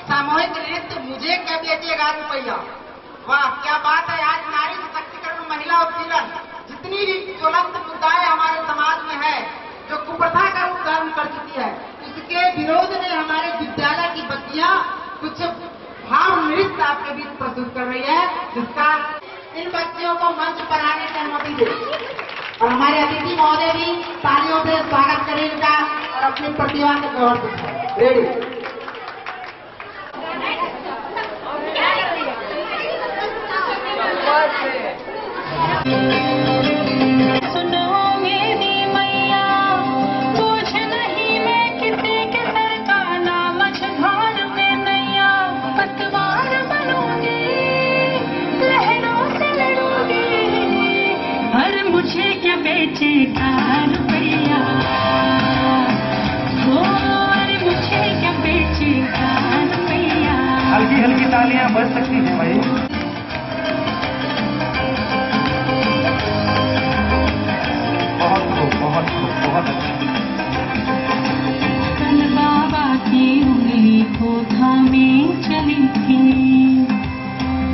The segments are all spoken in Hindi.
सामूहिक नृत्य मुझे क्या बेचेगा रुपया। वाह क्या बात है। आज नारी सशक्तिकरण, महिला उत्पीड़न, जितनी भी ज्वलंत मुद्दाएं हमारे समाज में है, जो कुप्रथा का रूप धारण कर चुकी है, उसके विरोध में हमारे विद्यालय की बच्चियां कुछ भाव नृत्य आपके बीच प्रस्तुत कर रही है, जिसका इन बच्चियों को मंच पर आने की अनुमति दे। और हमारे अतिथि महोदय भी तालियों से स्वागत करें इनका और अपनी प्रतिभा का गौर दिखाएं। रेडी। मुझे क्या बेचेगा रुपया, हो अरे मुझे क्या बेचेगा रुपया। हल्की हल्की तालियां बज सकती हैं भाई। बहुत अच्छा। कल बाबा की उंगली को थामे चली थी,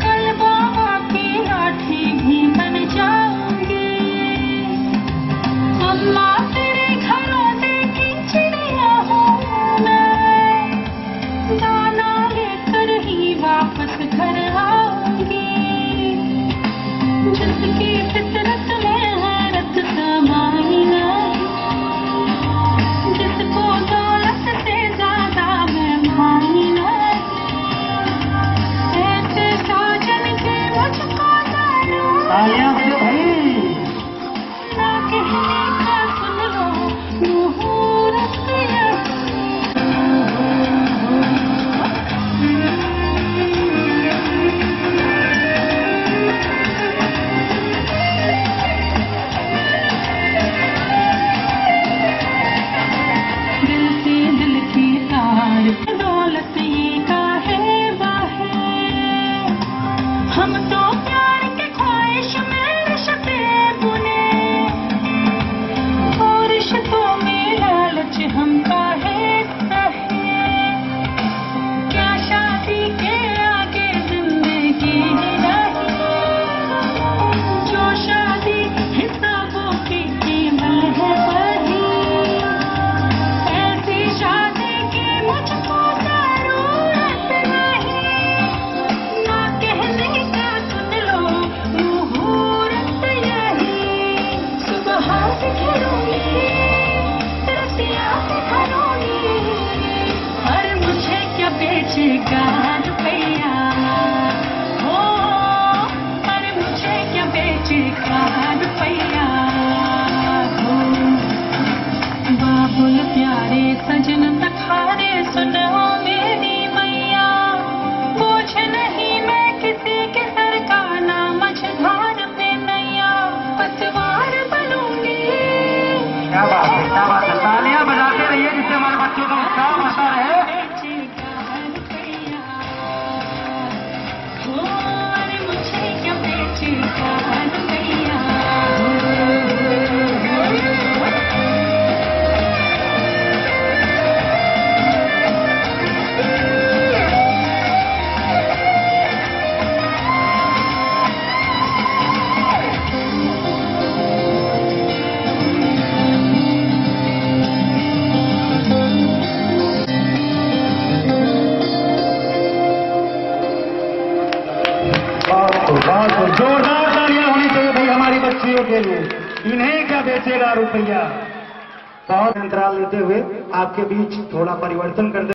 कल बाबा की लाठी भी बन जाऊंगी। अम्मा तेरे घरों से की चिड़िया हूँ मैं, दाना लेकर ही वापस घर आऊंगी। जिसकी फितरत में हैरत समाई नहीं, जिसको दौलत से ज्यादा मैं मानी नहीं, ऐसे साजन के मुझको तालियां बजाओ भाई। ना कहने का सुन लो मुहूर्त दिल से दिल की तार, दौलत ये काहे बाहे। हम तो प्यार के ख्वाहिश में रिश्ते बुने, और रिश्तों में लालच हम काहे रहे। क्या शादी के आगे जिंदगी नहीं, जो शादी हिसाबों की कीमत है बढ़ी। ऐसी शादी की मुझको जरूरत नहीं, ना कहने का सुन लो मुहूर्त यही। सुबह से घरूंगी, रतिया से घरूंगी, और मुझे क्या बेचेगा रुपया, हो और मुझे क्या बेचेगा रुपया। हो बाबुल प्यारे सजन तखारे, सुनो मेरी मैया, बोझ नहीं मैं किसी के सर का, ना मझधार में नैया पतवार बनूंगी। क्या बात है, क्या बात है। तालियां बजाते रहिए जिससे हमारे बच्चों का उत्साह बढ़ता रहे। बेचेगा रुपया, हो अरे मुझे क्या बेचेगा रुपया। बहुत जोरदार तालियां होनी चाहिए भाई हमारी बच्चियों के लिए। इन्हें क्या बेचेगा रुपया। बहुत अंतराल लेते हुए आपके बीच थोड़ा परिवर्तन कर